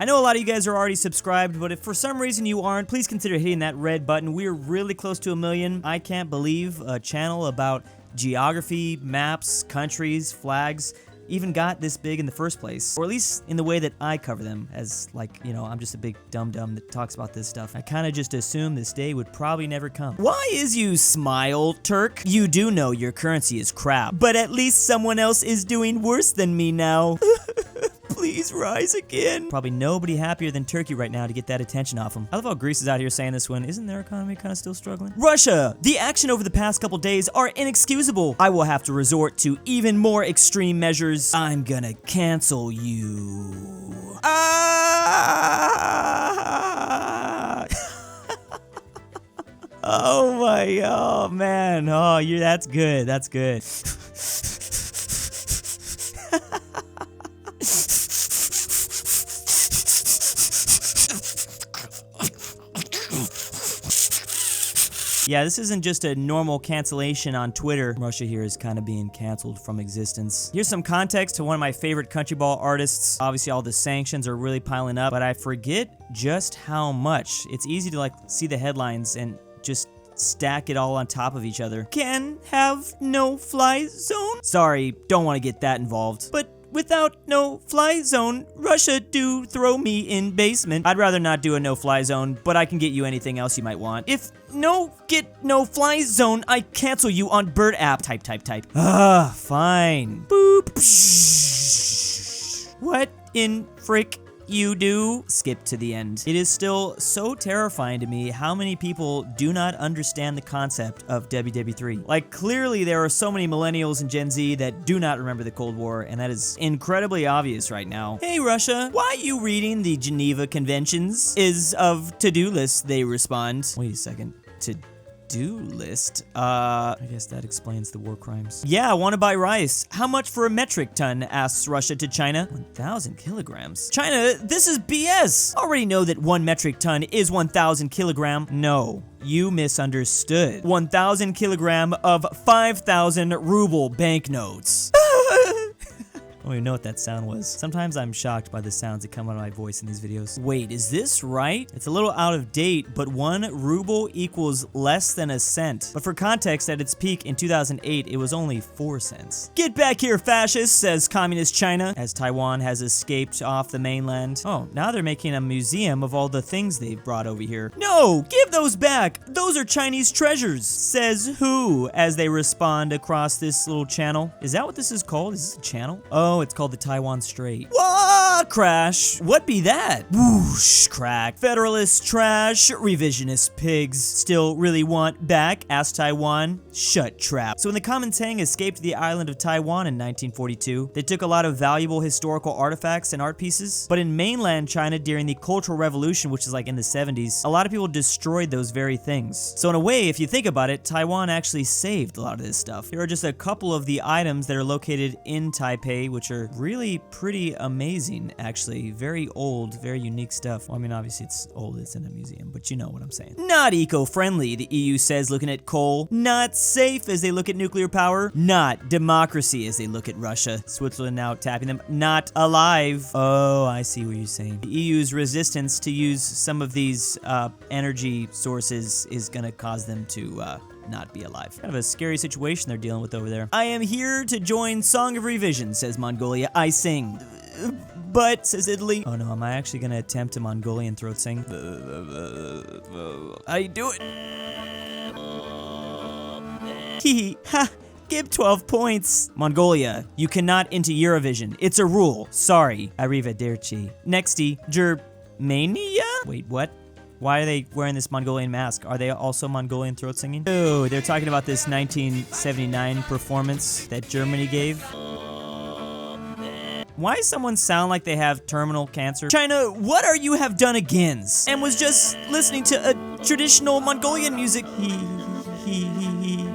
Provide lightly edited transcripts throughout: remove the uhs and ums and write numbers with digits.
I know a lot of you guys are already subscribed, but if for some reason you aren't, please consider hitting that red button. We're really close to 1 million. I can't believe a channel about geography, maps, countries, flags even got this big in the first place. Or at least in the way that I cover them, as like, you know, I'm just a big dum-dum that talks about this stuff. I kinda just assumed this day would probably never come. Why is you smile, Turk? You do know your currency is crap, but at least someone else is doing worse than me now. Please rise again. Probably nobody happier than Turkey right now to get that attention off them. I love how Greece is out here saying this one. Isn't their economy kind of still struggling? Russia! The action over the past couple days are inexcusable. I will have to resort to even more extreme measures. I'm gonna cancel you. Oh man. Oh, that's good. That's good. Yeah, this isn't just a normal cancellation on Twitter. Russia here is kind of being canceled from existence. Here's some context to one of my favorite country ball artists. Obviously, all the sanctions are really piling up, but I forget just how much. It's easy to like see the headlines and just stack it all on top of each other. Can have no fly zone? Sorry, don't want to get that involved. But without no fly zone, Russia do throw me in basement. I'd rather not do a no fly zone, but I can get you anything else you might want. If get no fly zone, I cancel you on bird app. Type. Fine. Boop. What in frick you do? Skip to the end. It is still so terrifying to me how many people do not understand the concept of WW3. Like, clearly there are so many millennials and Gen Z that do not remember the Cold War, and that is incredibly obvious right now. Hey Russia, why are you reading the Geneva Conventions? Is of to-do list, they respond. Wait a second. To-do list? I guess that explains the war crimes. Yeah, I want to buy rice. How much for a metric ton? Asks Russia to China. 1,000 kilograms. China, this is BS. Already know that 1 metric ton is 1,000 kilogram. No, you misunderstood. 1,000 kilogram of 5,000 ruble banknotes. I don't even know what that sound was. Sometimes I'm shocked by the sounds that come out of my voice in these videos. Wait, is this right? It's a little out of date, but 1 ruble equals less than a cent. But for context, at its peak in 2008, it was only 4 cents. Get back here, fascists, says communist China, as Taiwan has escaped off the mainland. Oh, now they're making a museum of all the things they've brought over here. No, give those back. Those are Chinese treasures, says who, as they respond across this little channel. Is that what this is called? Is this a channel? Oh, it's called the Taiwan Strait. Wah! Crash. What be that? Whoosh! Crack. Federalist trash. Revisionist pigs. Still really want back? Asked Taiwan. Shut trap. So when the Kuomintang escaped the island of Taiwan in 1942, they took a lot of valuable historical artifacts and art pieces. But in mainland China during the Cultural Revolution, which is like in the 70s, a lot of people destroyed those very things. So in a way, if you think about it, Taiwan actually saved a lot of this stuff. Here are just a couple of the items that are located in Taipei, which are really pretty amazing, actually. Very old, very unique stuff. Well, I mean, obviously it's old, it's in a museum, but you know what I'm saying. Not eco-friendly, the EU says, looking at coal. Not safe as they look at nuclear power. Not democracy as they look at Russia. Switzerland now tapping them. Not alive. Oh, I see what you're saying. The EU's resistance to use some of these energy sources is gonna cause them to not be alive. Kind of a scary situation they're dealing with over there. I am here to join Song of Revision, says Mongolia. I sing. But, says Italy. Oh no, am I actually gonna attempt a Mongolian throat sing? How you do it? Hee ha. Give 12 points. Mongolia, you cannot enter Eurovision. It's a rule. Sorry. Arrivederci. Nexty. Germania? Wait, what? Why are they wearing this Mongolian mask? Are they also Mongolian throat singing? Oh, they're talking about this 1979 performance that Germany gave. Why does someone sound like they have terminal cancer? China, what are you have done against? And was just listening to a traditional Mongolian music.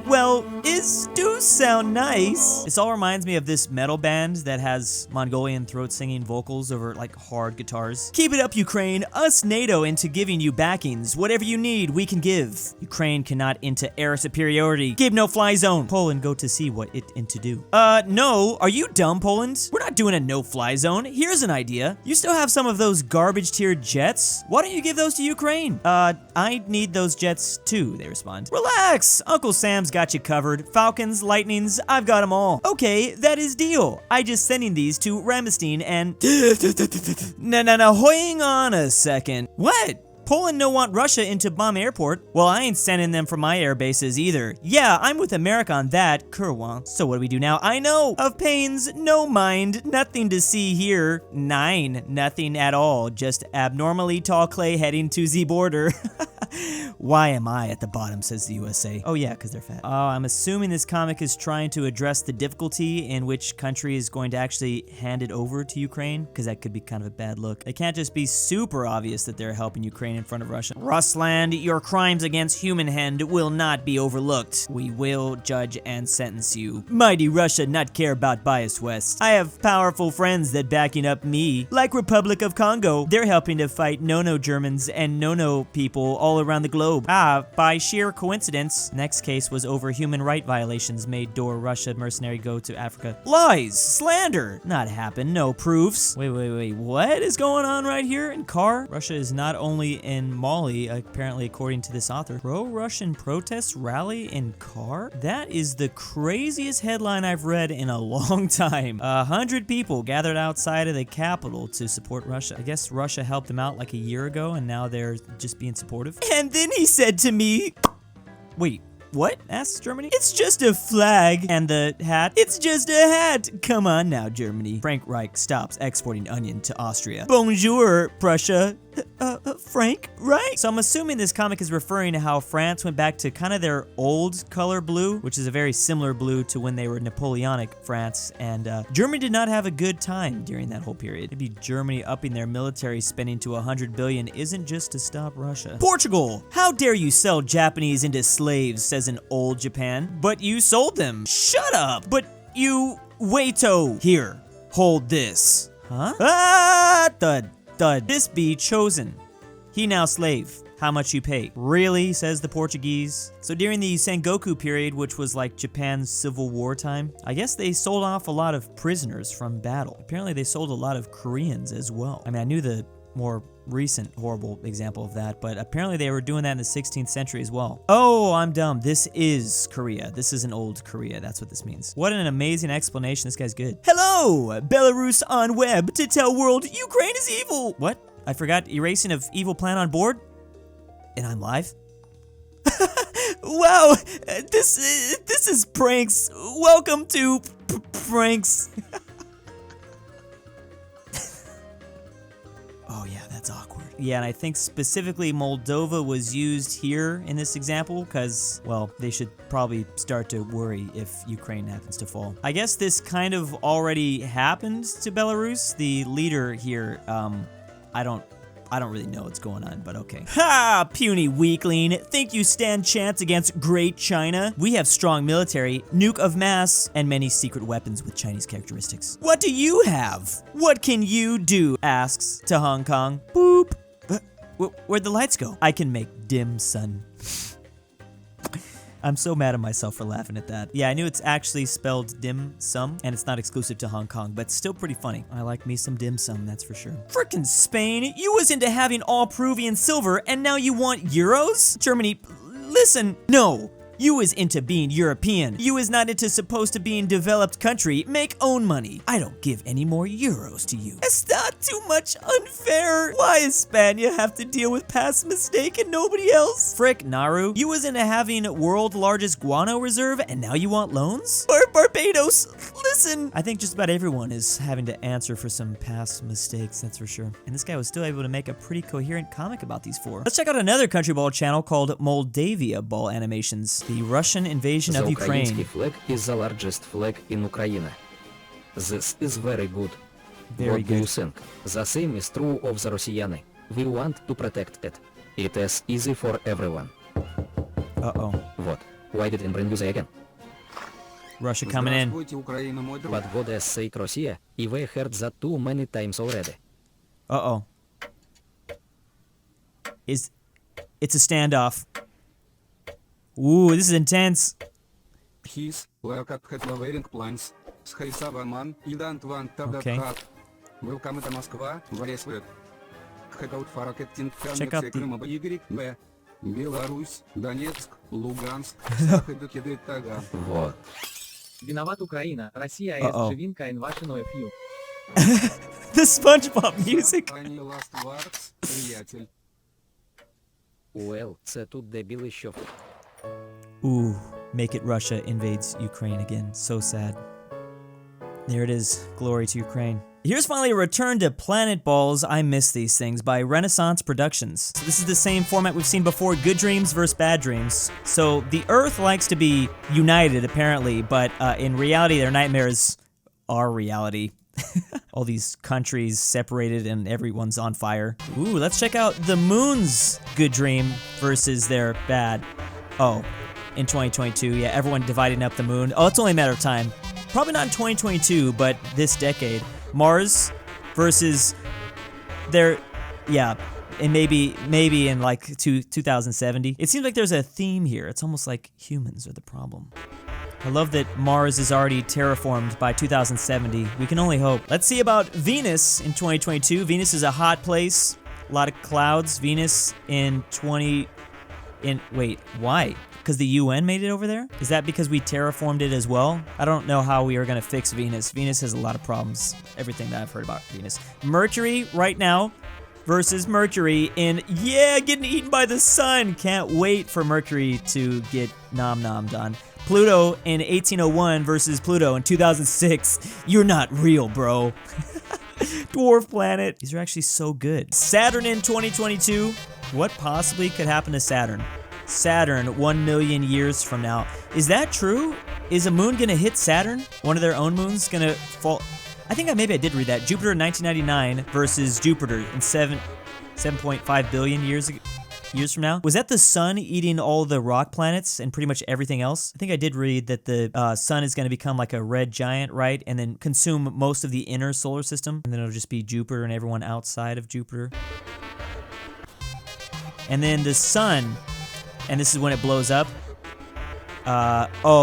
Well, do sound nice. This all reminds me of this metal band that has Mongolian throat singing vocals over like hard guitars. Keep it up, Ukraine. Us NATO into giving you backings. Whatever you need, we can give. Ukraine cannot into air superiority. Give no fly zone. Poland go to see what it into do. No. Are you dumb, Poland? We're not doing a no-fly zone. Here's an idea. You still have some of those garbage-tiered jets? Why don't you give those to Ukraine? I need those jets too, they respond. Relax. Uncle Sam's got you covered. Falcons, Lightnings, I've got them all. Okay, that is deal. I just sending these to Ramstein and... No, hang on a second. What? Poland no want Russia into bomb airport. Well, I ain't sending them from my air bases either. Yeah, I'm with America on that, Kurwa. So what do we do now? I know. Of pains, no mind. Nothing to see here. 9. Nothing at all. Just abnormally tall clay heading to the border. Why am I at the bottom, says the USA. Oh yeah, because they're fat. Oh, I'm assuming this comic is trying to address the difficulty in which country is going to actually hand it over to Ukraine, because that could be kind of a bad look. It can't just be super obvious that they're helping Ukraine in front of Russia. Russland, your crimes against humankind will not be overlooked. We will judge and sentence you. Mighty Russia not care about bias West. I have powerful friends that backing up me, like Republic of Congo. They're helping to fight no-no Germans and no-no people all around the globe. By sheer coincidence, next case was over human rights violations made Dor Russia mercenary go to Africa. Lies! Slander! Not happen, no proofs. Wait, what is going on right here in Car? Russia is not only in Mali, apparently according to this author. Pro-Russian protests rally in Car? That is the craziest headline I've read in a long time. 100 people gathered outside of the capital to support Russia. I guess Russia helped them out like a year ago and now they're just being supportive. And then he said to me, wait, what? Asks Germany. It's just a flag. And the hat? It's just a hat. Come on now, Germany. Frank Reich stops exporting onion to Austria. Bonjour, Prussia. Frank, right? So I'm assuming this comic is referring to how France went back to kind of their old color blue, which is a very similar blue to when they were Napoleonic France, and Germany did not have a good time during that whole period. Maybe Germany upping their military spending to 100 billion isn't just to stop Russia. Portugal! How dare you sell Japanese into slaves, says an old Japan. But you sold them. Shut up! But you... Waito! Here, hold this. Huh? Ah! Thud. This be chosen. He now slave. How much you pay? Really, says the Portuguese. So during the Sengoku period, which was like Japan's Civil War time, I guess they sold off a lot of prisoners from battle. Apparently they sold a lot of Koreans as well. I mean, I knew the more recent horrible example of that, but apparently they were doing that in the 16th century as well. Oh, I'm dumb. This is Korea. This is an old Korea. That's what this means. What an amazing explanation. This guy's good. Hello! Belarus on web to tell world Ukraine is evil! What? I forgot erasing of evil plan on board? And I'm live? Wow! This is pranks. Welcome to pranks. Oh yeah, that's awkward. Yeah, and I think specifically Moldova was used here in this example because, well, they should probably start to worry if Ukraine happens to fall. I guess this kind of already happened to Belarus. The leader here, I don't really know what's going on, but okay. Ha! Puny weakling. Think you stand chance against Great China? We have strong military, nuke of mass, and many secret weapons with Chinese characteristics. What do you have? What can you do? Asks to Hong Kong. Boop. Where'd the lights go? I can make dim sum. I'm so mad at myself for laughing at that. Yeah, I knew it's actually spelled dim sum, and it's not exclusive to Hong Kong, but still pretty funny. I like me some dim sum, that's for sure. Frickin' Spain, you was into having all Peruvian silver, and now you want euros? Germany, listen, no. You is into being European. You is not into supposed to being developed country. Make own money. I don't give any more euros to you. It's not too much unfair. Why is Spania have to deal with past mistake and nobody else? Frick, Nauru. You was into having world largest guano reserve and now you want loans? Barbados, listen. I think just about everyone is having to answer for some past mistakes, that's for sure. And this guy was still able to make a pretty coherent comic about these four. Let's check out another country ball channel called Moldaviaball Animations. The Russian invasion of Ukraine. The Ukrainian flag is the largest flag in Ukraine. This is very good. Very what do you think? The same is true of the Russian. We want to protect it. It is easy for everyone. Uh-oh. What? why did it bring you again? Russia coming in. But what does say Russia? I've heard that too many times already. Uh-oh. It's a standoff. Ooh, this is intense. His work at wearing plans. Man, you don't want Okay. Welcome to Moscow, very sweet. Check out for marketing Check out the- YB, Беларусь, Донецк, Луганск, Таганрог. Вот. Виноват Украина, Россия Uh-oh. живинка and Ваши few. The SpongeBob music. Они last words, приятель. Well, це тут дебіли що. Ooh, make it Russia invades Ukraine again. So sad. There it is. Glory to Ukraine. Here's finally a return to Planet Balls I Miss These Things by Renaissance Productions. So this is the same format we've seen before, Good Dreams versus Bad Dreams. So the Earth likes to be united, apparently, but in reality, their nightmares are reality. All these countries separated and everyone's on fire. Ooh, let's check out the Moon's Good Dream versus their Bad. Oh, in 2022, yeah, everyone dividing up the Moon. Oh, it's only a matter of time. Probably not in 2022, but this decade. Mars versus their, yeah, and maybe in like 2070. It seems like there's a theme here. It's almost like humans are the problem. I love that Mars is already terraformed by 2070. We can only hope. Let's see about Venus in 2022. Venus is a hot place. A lot of clouds. Venus wait, why? Because the UN made it over there? Is that because we terraformed it as well? I don't know how we are going to fix Venus. Venus has a lot of problems. Everything that I've heard about Venus. Mercury right now versus Mercury in, yeah, getting eaten by the sun. Can't wait for Mercury to get nom nom done. Pluto in 1801 versus Pluto in 2006. You're not real, bro. Dwarf planet. These are actually so good. Saturn in 2022. What possibly could happen to Saturn? Saturn 1 million years from now. Is that true? Is a moon gonna hit Saturn? One of their own moons gonna fall? I think maybe I did read that. Jupiter in 1999 versus Jupiter in 7.5 billion years from now. Was that the sun eating all the rock planets and pretty much everything else? I think I did read that the sun is going to become like a red giant, right? And then consume most of the inner solar system. And then it'll just be Jupiter and everyone outside of Jupiter. And then the sun, and this is when it blows up.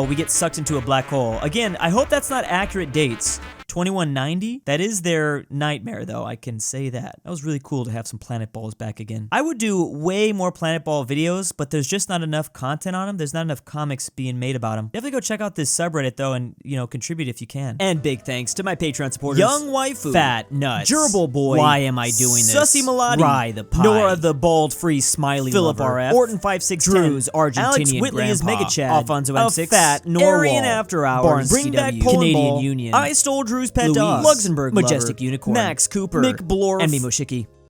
We get sucked into a black hole. Again, I hope that's not accurate dates. 2190? That is their nightmare, though, I can say that. That was really cool to have some Planet Balls back again. I would do way more Planet Ball videos, but there's just not enough content on them. There's not enough comics being made about them. Definitely go check out this subreddit, though, and, contribute if you can. And big thanks to my Patreon supporters. Young Waifu. Fat Nuts. Gerbil Boy. Why am I doing this? Sussy Melody. RyeThePie. Nora the Bald Free Smiley Philipp RF. Ortin5610. Drew's Argentinian Alex Whitley is Grandpa. Mega Chad. Alfonso M6. aPhatNarwhal. AryanAfterHours. Bringbackpolandball. Canadian Union. istoledrewspetdog. LuxembourgLover. Majestic Unicorn. Max Cooper. McBlorf. And Mimoshiki.